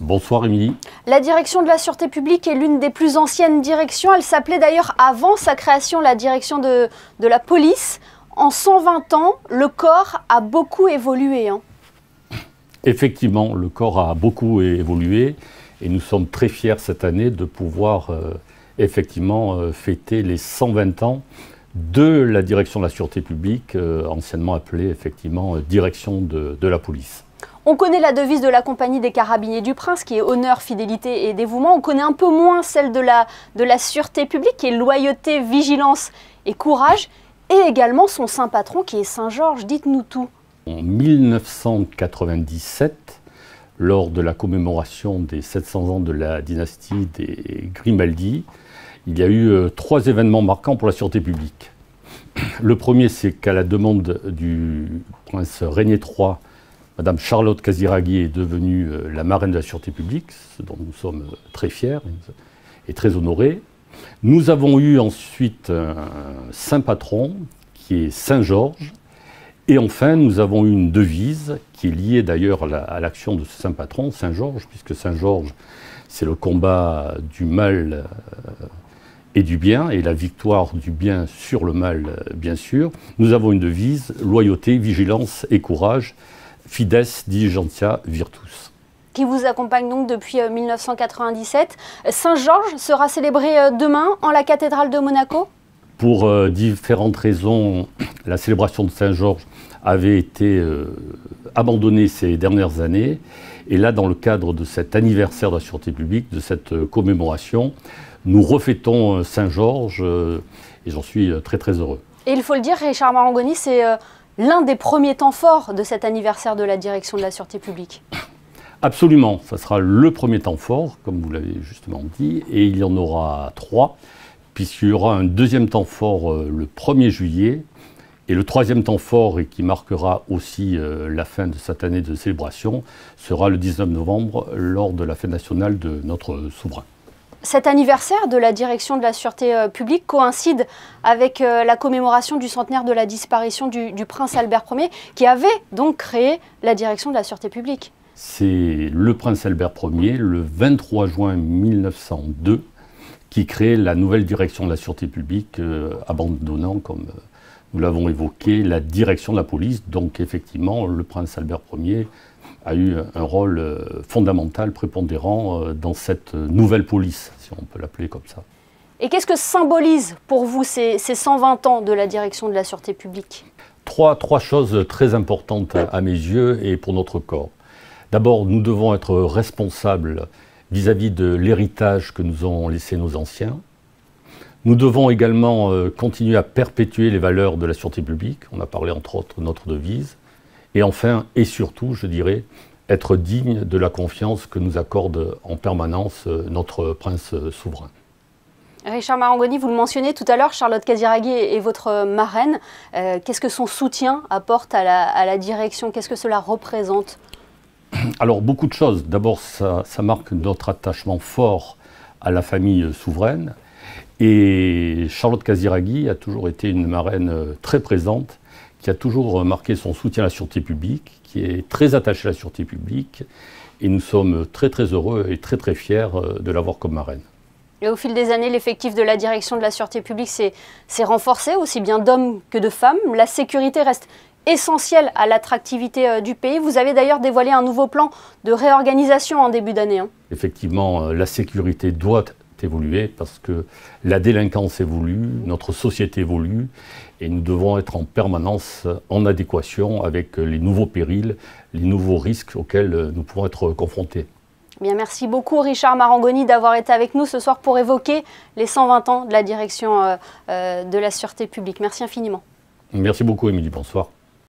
Bonsoir Émilie. La direction de la sûreté publique est l'une des plus anciennes directions. Elle s'appelait d'ailleurs avant sa création la direction de la police. En 120 ans, le corps a beaucoup évolué. Effectivement, le corps a beaucoup évolué et nous sommes très fiers cette année de pouvoir fêter les 120 ans de la direction de la sûreté publique, anciennement appelée effectivement direction de la police. On connaît la devise de la compagnie des carabiniers du Prince qui est honneur, fidélité et dévouement. On connaît un peu moins celle de la sûreté publique qui est loyauté, vigilance et courage. Et également son saint patron qui est Saint-Georges. Dites-nous tout. En 1997, lors de la commémoration des 700 ans de la dynastie des Grimaldi, il y a eu 3 événements marquants pour la sûreté publique. Le premier, c'est qu'à la demande du prince Régnier III, Madame Charlotte Casiraghi est devenue la marraine de la sûreté publique, ce dont nous sommes très fiers et très honorés. Nous avons eu ensuite un saint patron qui est Saint-Georges. Et enfin, nous avons eu une devise qui est liée d'ailleurs à l'action de ce saint patron, Saint-Georges, puisque Saint-Georges, c'est le combat du mal et du bien, et la victoire du bien sur le mal, bien sûr. Nous avons une devise, loyauté, vigilance et courage, fides diligentia virtus. Qui vous accompagne donc depuis 1997. Saint-Georges sera célébré demain en la cathédrale de Monaco. Pour différentes raisons, la célébration de Saint-Georges avait été abandonnée ces dernières années. Et là, dans le cadre de cet anniversaire de la sûreté publique, de cette commémoration, nous refêtons Saint-Georges et j'en suis très très heureux. Et il faut le dire, Richard Marangoni, c'est l'un des premiers temps forts de cet anniversaire de la direction de la sûreté publique. Absolument, ça sera le premier temps fort, comme vous l'avez justement dit, et il y en aura 3, puisqu'il y aura un deuxième temps fort le 1er juillet, et le 3e temps fort, et qui marquera aussi la fin de cette année de célébration, sera le 19 novembre, lors de la fête nationale de notre souverain. Cet anniversaire de la direction de la sûreté publique coïncide avec la commémoration du centenaire de la disparition du prince Albert Ier, qui avait donc créé la direction de la sûreté publique. C'est le prince Albert Ier, le 23 juin 1902, qui crée la nouvelle direction de la sûreté publique, abandonnant, comme nous l'avons évoqué, la direction de la police. Donc effectivement, le prince Albert Ier a eu un rôle fondamental, prépondérant dans cette nouvelle police, si on peut l'appeler comme ça. Et qu'est-ce que symbolise pour vous ces 120 ans de la direction de la sûreté publique? Trois choses très importantes à mes yeux et pour notre corps. D'abord, nous devons être responsables vis-à-vis de l'héritage que nous ont laissé nos anciens. Nous devons également continuer à perpétuer les valeurs de la sûreté publique. On a parlé entre autres de notre devise. Et enfin, et surtout, je dirais, être digne de la confiance que nous accorde en permanence notre prince souverain. Richard Marangoni, vous le mentionnez tout à l'heure, Charlotte Casiraghi est votre marraine. Qu'est-ce que son soutien apporte à la direction? Qu'est-ce que cela représente? Alors, beaucoup de choses. D'abord, ça marque notre attachement fort à la famille souveraine. Et Charlotte Casiraghi a toujours été une marraine très présente, qui a toujours marqué son soutien à la sûreté publique, qui est très attachée à la sûreté publique. Et nous sommes très très heureux et très très fiers de l'avoir comme marraine. Et au fil des années, l'effectif de la direction de la sûreté publique s'est renforcé, aussi bien d'hommes que de femmes. La sécurité reste essentielle à l'attractivité du pays. Vous avez d'ailleurs dévoilé un nouveau plan de réorganisation en début d'année. Effectivement, la sécurité doit évoluer parce que la délinquance évolue, notre société évolue et nous devons être en permanence en adéquation avec les nouveaux périls, les nouveaux risques auxquels nous pouvons être confrontés. Bien, merci beaucoup Richard Marangoni d'avoir été avec nous ce soir pour évoquer les 120 ans de la direction de la sûreté publique. Merci infiniment. Merci beaucoup Émilie, bonsoir.